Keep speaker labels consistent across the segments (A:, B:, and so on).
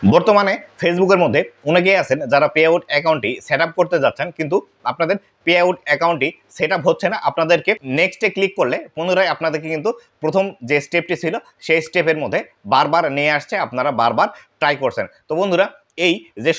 A: বর্তমানে ফেসবুকের মধ্যে অনেকেই আছেন যারা পে আউট অ্যাকাউন্টটি সেট আপ করতে যাচ্ছেন, কিন্তু আপনাদের পে আউট অ্যাকাউন্টটি সেট আপ হচ্ছে না। আপনাদেরকে নেক্সটে ক্লিক করলে পুনরায় আপনাদেরকে কিন্তু প্রথম যে স্টেপটি ছিল সেই স্টেপের মধ্যে বারবার নিয়ে আসছে, আপনারা বারবার ট্রাই করছেন। তো বন্ধুরা, এই যে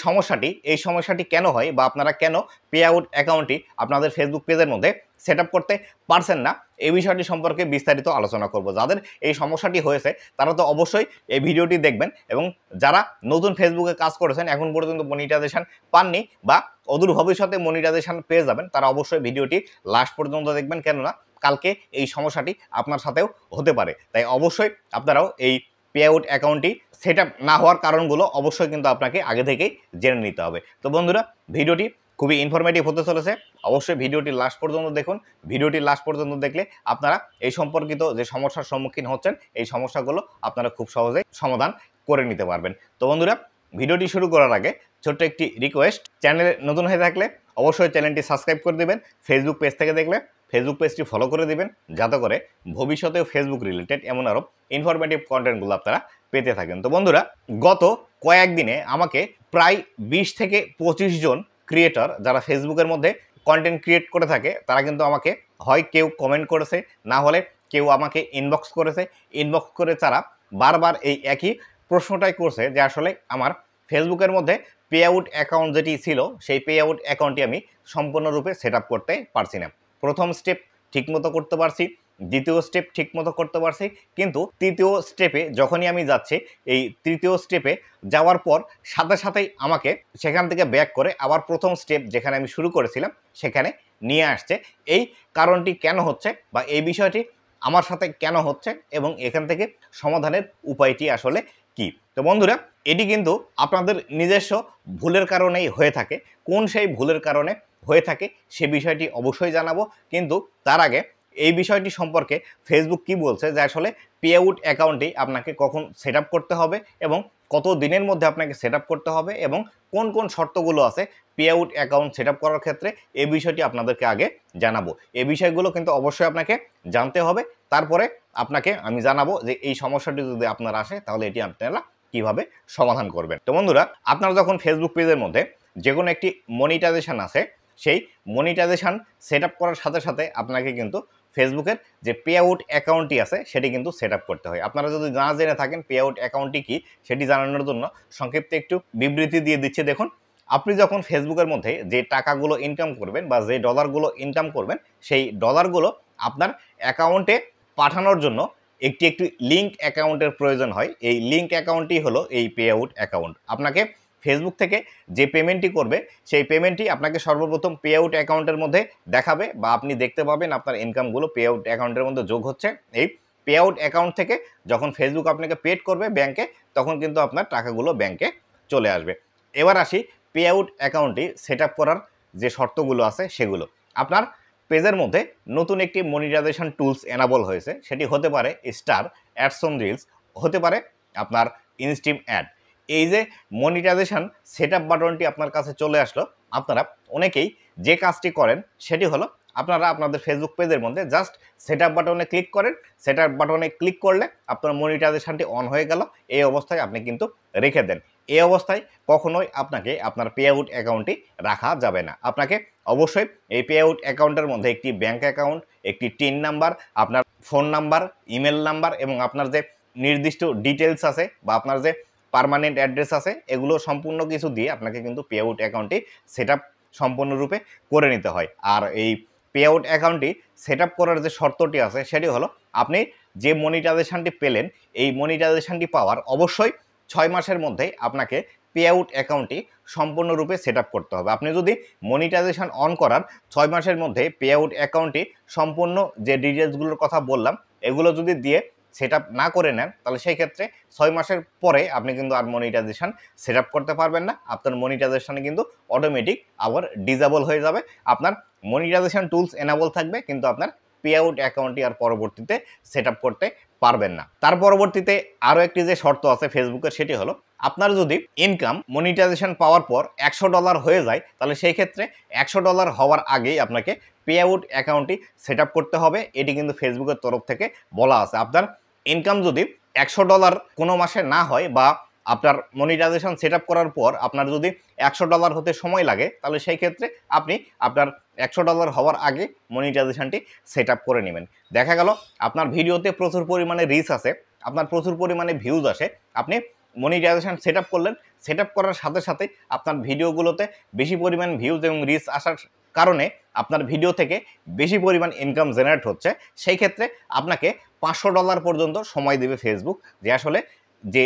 A: সমস্যাটি কেন হয় বা আপনারা কেন পে আউট অ্যাকাউন্টটি আপনাদের ফেসবুক পেজের মধ্যে সেট আপ করতে পারছেন না, এই বিষয়টি সম্পর্কে বিস্তারিত আলোচনা করব। যাদের এই সমস্যাটি হয়েছে তারা তো অবশ্যই এই ভিডিওটি দেখবেন, এবং যারা নতুন ফেসবুকে কাজ করেছেন এখন পর্যন্ত মনিটাইজেশন পাননি বা অদূর ভবিষ্যতে মনিটাইজেশন পেয়ে যাবেন, তারা অবশ্যই ভিডিওটি লাস্ট পর্যন্ত দেখবেন, কেননা কালকে এই সমস্যাটি আপনার সাথেও হতে পারে। তাই অবশ্যই আপনারাও এই পে আউট অ্যাকাউন্টটি সেট আপ না হওয়ার কারণগুলো অবশ্যই কিন্তু আপনাকে আগে থেকেই জেনে নিতে হবে। তো বন্ধুরা, ভিডিওটি খুবই ইনফরমেটিভ হতে চলেছে, অবশ্যই ভিডিওটি লাস্ট পর্যন্ত দেখুন। ভিডিওটি লাস্ট পর্যন্ত দেখলে আপনারা এই সম্পর্কিত যে সমস্যার সম্মুখীন হচ্ছেন এই সমস্যাগুলো আপনারা খুব সহজেই সমাধান করে নিতে পারবেন। তো বন্ধুরা, ভিডিওটি শুরু করার আগে ছোট্ট একটি রিকোয়েস্ট, চ্যানেলে নতুন হয়ে থাকলে অবশ্যই চ্যানেলটি সাবস্ক্রাইব করে দেবেন, ফেসবুক পেজ থেকে দেখলে ফেসবুক পেজটি ফলো করে দিবেন, যাতে করে ভবিষ্যতেও ফেসবুক রিলেটেড এমন আরও ইনফরমেটিভ কন্টেন্টগুলো আপনারা পেতে থাকেন। তো বন্ধুরা, গত কয়েকদিনে আমাকে প্রায় 20 থেকে 25 জন ক্রিয়েটর যারা ফেসবুকের মধ্যে কন্টেন্ট ক্রিয়েট করে থাকে, তারা কিন্তু আমাকে হয় কেউ কমেন্ট করেছে, না হলে কেউ আমাকে ইনবক্স করেছে। ইনবক্স করে তারা বারবার এই একই প্রশ্নটাই করছে যে আসলে আমার ফেসবুকের মধ্যে পে আউট অ্যাকাউন্ট যেটি ছিল সেই পে আউট অ্যাকাউন্টটি আমি সম্পূর্ণরূপে সেট আপ করতে পারছি না। প্রথম স্টেপ ঠিকমতো করতে পারছি, দ্বিতীয় স্টেপ ঠিকমতো করতে পারছি, কিন্তু তৃতীয় স্টেপে যখনই আমি যাচ্ছি, এই তৃতীয় স্টেপে যাওয়ার পর সাথে সাথেই আমাকে সেখান থেকে ব্যাক করে আবার প্রথম স্টেপ যেখানে আমি শুরু করেছিলাম সেখানে নিয়ে আসছে। এই কারণটি কেন হচ্ছে বা এই বিষয়টি আমার সাথে কেন হচ্ছে এবং এখান থেকে সমাধানের উপায়টি আসলে কি? তো বন্ধুরা, এটি কিন্তু আপনাদের নিজস্ব ভুলের কারণেই হয়ে থাকে। কোন সেই ভুলের কারণে হয়ে থাকে সে বিষয়টি অবশ্যই জানাবো, কিন্তু তার আগে এই বিষয়টি সম্পর্কে ফেসবুক কি বলছে যে আসলে পে আউট অ্যাকাউন্টটি আপনাকে কখন সেট আপ করতে হবে এবং কত দিনের মধ্যে আপনাকে সেট আপ করতে হবে এবং কোন কোন শর্তগুলো আছে pay out account set up করার ক্ষেত্রে, এই বিষয়টি আপনাদেরকে আগে জানাবো। এই বিষয়গুলো কিন্তু অবশ্যই আপনাকে জানতে হবে, তারপরে আপনাকে আমি জানাবো যে এই সমস্যাটি যদি আপনার আসে তাহলে এটি আপনারা কিভাবে সমাধান করবেন। তো বন্ধুরা, আপনারা যখন ফেসবুক পেজের মধ্যে যে কোনো একটি মনিটাইজেশন আছে, সেই মনিটাইজেশন সেট আপ করার সাথে সাথে আপনাকে কিন্তু ফেসবুকের যে পে আউট অ্যাকাউন্টটি আছে সেটি কিন্তু সেট আপ করতে হয়। আপনারা যদি না জেনে থাকেন পে আউট অ্যাকাউন্টটি কী, সেটি জানানোর জন্য সংক্ষিপ্ত একটু বিবৃতি দিয়ে দিচ্ছে। দেখুন, আপনি যখন ফেসবুকের মধ্যে যে টাকাগুলো ইনকাম করবেন বা যে ডলারগুলো ইনকাম করবেন, সেই ডলারগুলো আপনার অ্যাকাউন্টে পাঠানোর জন্য একটি লিঙ্ক অ্যাকাউন্টের প্রয়োজন হয়। এই লিঙ্ক অ্যাকাউন্টটি হলো এই পে আউট অ্যাকাউন্ট। আপনাকে ফেসবুক থেকে যে পেমেন্টটি করবে সেই পেমেন্টটি আপনাকে সর্বপ্রথম পে আউট অ্যাকাউন্টের মধ্যে দেখাবে বা আপনি দেখতে পাবেন আপনার ইনকামগুলো পে আউট অ্যাকাউন্টের মধ্যে যোগ হচ্ছে। এই পে আউট অ্যাকাউন্ট থেকে যখন ফেসবুক আপনাকে পেড করবে ব্যাংকে, তখন কিন্তু আপনার টাকাগুলো ব্যাংকে চলে আসবে। এবার আসি পে আউট অ্যাকাউন্টটি সেট আপ করার যে শর্তগুলো আছে সেগুলো। আপনার পেজের মধ্যে নতুন একটি মনিটাইজেশন টুলস এনাবল হয়েছে, সেটি হতে পারে স্টার, অ্যাডস অন রিলস, হতে পারে আপনার ইনস্ট্রিম অ্যাড। এই যে মনিটাইজেশন সেট আপ বাটনটি আপনার কাছে চলে আসলো, আপনারা অনেকেই যে কাজটি করেন সেটি হলো আপনারা আপনাদের ফেসবুক পেজের মধ্যে জাস্ট সেট আপ বাটনে ক্লিক করেন। সেট আপ বাটনে ক্লিক করলে আপনার মনিটাইজেশনটি অন হয়ে গেল, এই অবস্থায় আপনি কিন্তু রেখে দেন। এই অবস্থায় কখনোই আপনাকে আপনার পে আউট অ্যাকাউন্টটি রাখা যাবে না। আপনাকে অবশ্যই এই পে আউট অ্যাকাউন্টের মধ্যে একটি ব্যাঙ্ক অ্যাকাউন্ট, একটি টিন নাম্বার, আপনার ফোন নাম্বার, ইমেল নাম্বার এবং আপনার যে নির্দিষ্ট ডিটেলস আছে বা আপনার যে পার্মানেন্ট অ্যাড্রেস আছে, এগুলো সম্পূর্ণ কিছু দিয়ে আপনাকে কিন্তু পে আউট অ্যাকাউন্টটি সেট আপ সম্পূর্ণরূপে করে নিতে হয়। আর এই পে আউট অ্যাকাউন্টটি সেট আপ করার যে শর্তটি আছে সেটি হলো আপনি যে মনিটাইজেশনটি পেলেন, এই মনিটাইজেশনটি পাওয়ার অবশ্যই 6 মাসের মধ্যে আপনাকে পে আউট অ্যাকাউন্টটি সম্পূর্ণরূপে সেট আপ করতে হবে। আপনি যদি মনিটাইজেশন অন করার 6 মাসের মধ্যে পে আউট অ্যাকাউন্টটি সম্পূর্ণ যে ডিটেলসগুলোর কথা বললাম এগুলো যদি দিয়ে সেট আপ না করে নেন, তাহলে সেই ক্ষেত্রে 6 মাসের পরে আপনি কিন্তু আর মনিটাইজেশন সেট আপ করতে পারবেন না। আপনার মনিটাইজেশনে কিন্তু অটোমেটিক আবার ডিসেবল হয়ে যাবে। আপনার মনিটাইজেশন টুলস এনাবল থাকবে, কিন্তু আপনার পে আউট অ্যাকাউন্টটি আর পরবর্তীতে সেট আপ করতে পারবেন না। তার পরবর্তীতে আরও একটি যে শর্ত আছে ফেসবুকের, সেটি হলো আপনার যদি ইনকাম মনিটাইজেশন পাওয়ার পর $100 হয়ে যায়, তাহলে সেই ক্ষেত্রে $100 হওয়ার আগেই আপনাকে পে আউট অ্যাকাউন্টটি সেট আপ করতে হবে। এটি কিন্তু ফেসবুকের তরফ থেকে বলা আছে। আপনার ইনকাম যদি $100 কোনো মাসে না হয় বা আপনার মনিটাইজেশন সেট আপ করার পর আপনার যদি $100 হতে সময় লাগে, তাহলে সেই ক্ষেত্রে আপনি আপনার $100 হওয়ার আগে মনিটাইজেশনটি সেট আপ করে নেবেন। দেখা গেল আপনার ভিডিওতে প্রচুর পরিমাণে রিচ আছে, আপনার প্রচুর পরিমাণে ভিউজ আসে, আপনি মনিটাইজেশন সেট আপ করলেন, সেট আপ করার সাথে সাথে আপনার ভিডিওগুলোতে বেশি পরিমাণ ভিউজ এবং রিচ আসার কারণে আপনার ভিডিও থেকে বেশি পরিমাণ ইনকাম জেনারেট হচ্ছে। সেই ক্ষেত্রে আপনাকে $500 পর্যন্ত সময় দেবে ফেসবুক, যে আসলে যে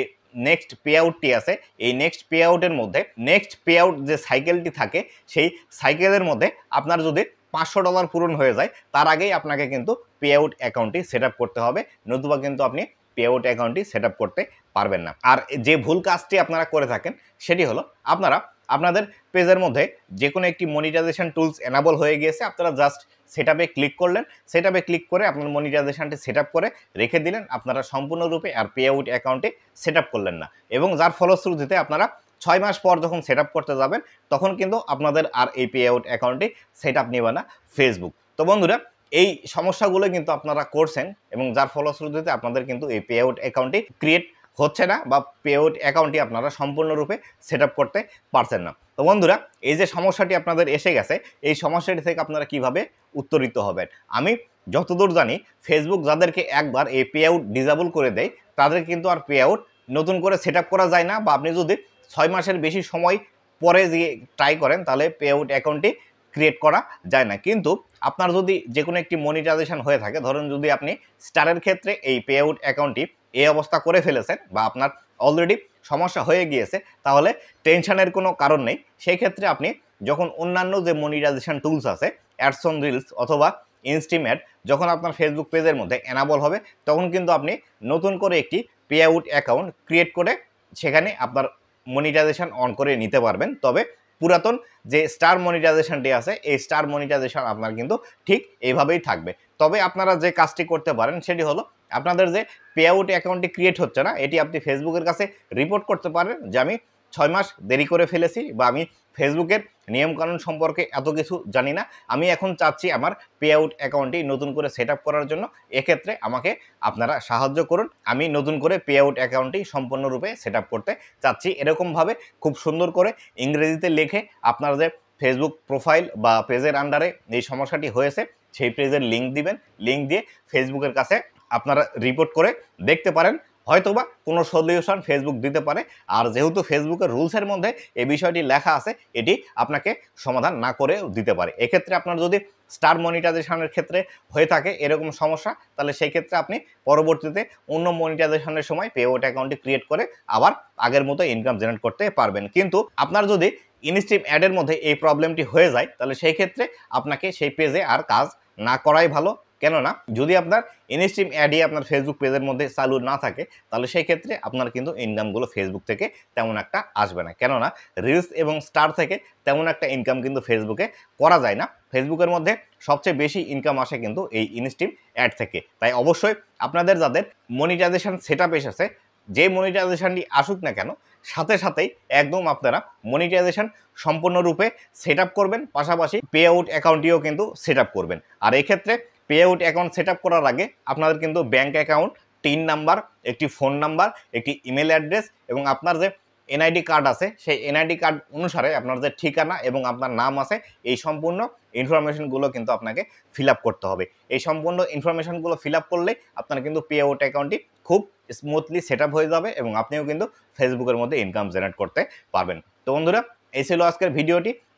A: নেক্সট পে আউটটি আছে, এই নেক্সট পে আউটের মধ্যে নেক্সট পে আউট যে সাইকেলটি থাকে, সেই সাইকেলের মধ্যে আপনার যদি $500 পূরণ হয়ে যায়, তার আগেই আপনাকে কিন্তু পে আউট অ্যাকাউন্টটি সেট আপ করতে হবে, নতুবা কিন্তু আপনি পে আউট অ্যাকাউন্টটি সেট আপ করতে পারবেন না। আর যে ভুল কাজটি আপনারা করে থাকেন সেটি হলো, আপনারা আপনাদের পেজের মধ্যে যে কোনো একটি মনিটাইজেশন টুলস এনাবল হয়ে গিয়েছে, আপনারা জাস্ট সেট আপে ক্লিক করলেন, সেট আপে ক্লিক করে আপনার মনিটাইজেশনটি সেট আপ করে রেখে দিলেন, আপনারা সম্পূর্ণরূপে আর পে আউট অ্যাকাউন্টে সেট আপ করলেন না, এবং যার ফলশ্রুতিতে আপনারা 6 মাস পর যখন সেট আপ করতে যাবেন, তখন কিন্তু আপনাদের আর এই পে আউট অ্যাকাউন্টটি সেট আপ নেবে না ফেসবুক। তো বন্ধুরা, এই সমস্যাগুলো কিন্তু আপনারা করছেন, এবং যার ফলশ্রুতিতে আপনাদের কিন্তু এই পে আউট অ্যাকাউন্টটি ক্রিয়েট হচ্ছে না, বা পে আউট অ্যাকাউন্টটি আপনারা সম্পূর্ণরূপে সেট আপ করতে পারছেন না। তো বন্ধুরা, এই যে সমস্যাটি আপনাদের এসে গেছে, এই সমস্যাটি থেকে আপনারা কিভাবে উত্তরিত হবেন, আমি যতদূর জানি ফেসবুক যাদেরকে একবার এই পে আউট ডিসেবল করে দেয়, তাদের কিন্তু আর পে আউট নতুন করে সেট আপ করা যায় না, বা আপনি যদি 6 মাসের বেশি সময় পরে গিয়ে ট্রাই করেন, তাহলে পে আউট অ্যাকাউন্টটি ক্রিয়েট করা যায় না। কিন্তু আপনার যদি যে কোনো একটি মনিটাইজেশন হয়ে থাকে, ধরুন যদি আপনি স্টারের ক্ষেত্রে এই পে আউট অ্যাকাউন্টটি এই অবস্থা করে ফেলেছেন, বা আপনার অলরেডি সমস্যা হয়ে গিয়েছে, তাহলে টেনশনের কোনো কারণ নেই। সেই ক্ষেত্রে আপনি যখন অন্যান্য যে মনিটাইজেশন টুলস আছে, অ্যাডস অন রিলস অথবা ইনস্ট্রিম অ্যাড, যখন আপনার ফেসবুক পেজের মধ্যে এনাবল হবে, তখন কিন্তু আপনি নতুন করে একটি পে আউট অ্যাকাউন্ট ক্রিয়েট করে সেখানে আপনার মনিটাইজেশন অন করে নিতে পারবেন। তবে পুরাতন যে স্টার মনিটাইজেশনটি আছে, এই স্টার মনিটাইজেশন আপনার কিন্তু ঠিক এইভাবেই থাকবে। তবে আপনারা যে কাজটি করতে পারেন সেটি হলো, আপনাদের যে পে আউট অ্যাকাউন্টটি ক্রিয়েট হচ্ছে না, এটি আপনি ফেসবুকের কাছে রিপোর্ট করতে পারেন যে আমি 6 মাস দেরি করে ফেলেছি, বা আমি ফেসবুকের নিয়মকানুন সম্পর্কে এত কিছু জানি না, আমি এখন চাচ্ছি আমার পে আউট অ্যাকাউন্টটি নতুন করে সেট আপ করার জন্য, এক্ষেত্রে আমাকে আপনারা সাহায্য করুন, আমি নতুন করে পে আউট অ্যাকাউন্টটি সম্পূর্ণরূপে সেট আপ করতে চাচ্ছি। এরকমভাবে খুব সুন্দর করে ইংরেজিতে লিখে আপনার যে ফেসবুক প্রোফাইল বা পেজের আন্ডারে এই সমস্যাটি হয়েছে, সেই পেজের লিঙ্ক দিবেন, লিঙ্ক দিয়ে ফেসবুকের কাছে আপনারা রিপোর্ট করে দেখতে পারেন, হয়তোবা কোনো সলিউশন ফেসবুক দিতে পারে। আর যেহেতু ফেসবুকের রুলসের মধ্যে এই বিষয়টি লেখা আছে, এটি আপনাকে সমাধান না করেও দিতে পারে। এক্ষেত্রে আপনার যদি স্টার মনিটাইজেশনের ক্ষেত্রে হয়ে থাকে এরকম সমস্যা, তাহলে সেই ক্ষেত্রে আপনি পরবর্তীতে অন্য মনিটাইজেশনের সময় পে আউট অ্যাকাউন্টটি ক্রিয়েট করে আবার আগের মতো ইনকাম জেনারেট করতে পারবেন। কিন্তু আপনার যদি ইনস্ট্রিম অ্যাডের মধ্যে এই প্রবলেমটি হয়ে যায়, তাহলে সেই ক্ষেত্রে আপনাকে সেই পেজে আর কাজ না করাই ভালো। কেননা যদি আপনার ইনস্ট্রিম অ্যাডই আপনার ফেসবুক পেজের মধ্যে চালু না থাকে, তাহলে সেই ক্ষেত্রে আপনার কিন্তু ইনকামগুলো ফেসবুক থেকে তেমন একটা আসবে না। কেননা রিলস এবং স্টার থেকে তেমন একটা ইনকাম কিন্তু ফেসবুকে করা যায় না। ফেসবুকের মধ্যে সবচেয়ে বেশি ইনকাম আসে কিন্তু এই ইনস্ট্রিম অ্যাড থেকে। তাই অবশ্যই আপনাদের যাদের মনিটাইজেশন সেট আপ এসেছে, যে মনিটাইজেশনটি আসুক না কেন, সাথে সাথেই একদম আপনারা মনিটাইজেশন সম্পূর্ণরূপে সেট আপ করবেন, পাশাপাশি পে আউট অ্যাকাউন্টটিও কিন্তু সেট আপ করবেন। আর এক্ষেত্রে pay out account set up করার আগে আপনাদের কিন্তু ব্যাঙ্ক অ্যাকাউন্ট, টিন নাম্বার, একটি ফোন নাম্বার, একটি ইমেল অ্যাড্রেস এবং আপনার যে এনআইডি কার্ড আছে, সেই এনআইডি কার্ড অনুসারে আপনার যে ঠিকানা এবং আপনার নাম আছে, এই সম্পূর্ণ ইনফরমেশনগুলো কিন্তু আপনাকে ফিল আপ করতে হবে। এই সম্পূর্ণ ইনফরমেশনগুলো ফিল আপ করলে আপনার কিন্তু পে আউট অ্যাকাউন্টটি খুব স্মুথলি সেট আপ হয়ে যাবে, এবং আপনিও কিন্তু ফেসবুকের মধ্যে ইনকাম জেনারেট করতে পারবেন। তো বন্ধুরা, এই ছিল আজকের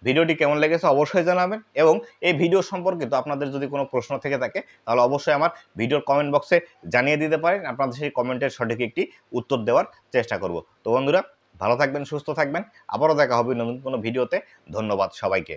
A: ভিডিওটি কেমন লেগেছে অবশ্যই জানাবেন, এবং এই ভিডিও সম্পর্কিত আপনাদের যদি কোনো প্রশ্ন থেকে থাকে, তাহলে অবশ্যই আমার ভিডিওর কমেন্ট বক্সে জানিয়ে দিতে পারেন, আপনাদের সেই কমেন্টের সঠিক একটি উত্তর দেওয়ার চেষ্টা করব। তো বন্ধুরা, ভালো থাকবেন, সুস্থ থাকবেন, আবারও দেখা হবে নতুন কোনো ভিডিওতে। ধন্যবাদ সবাইকে।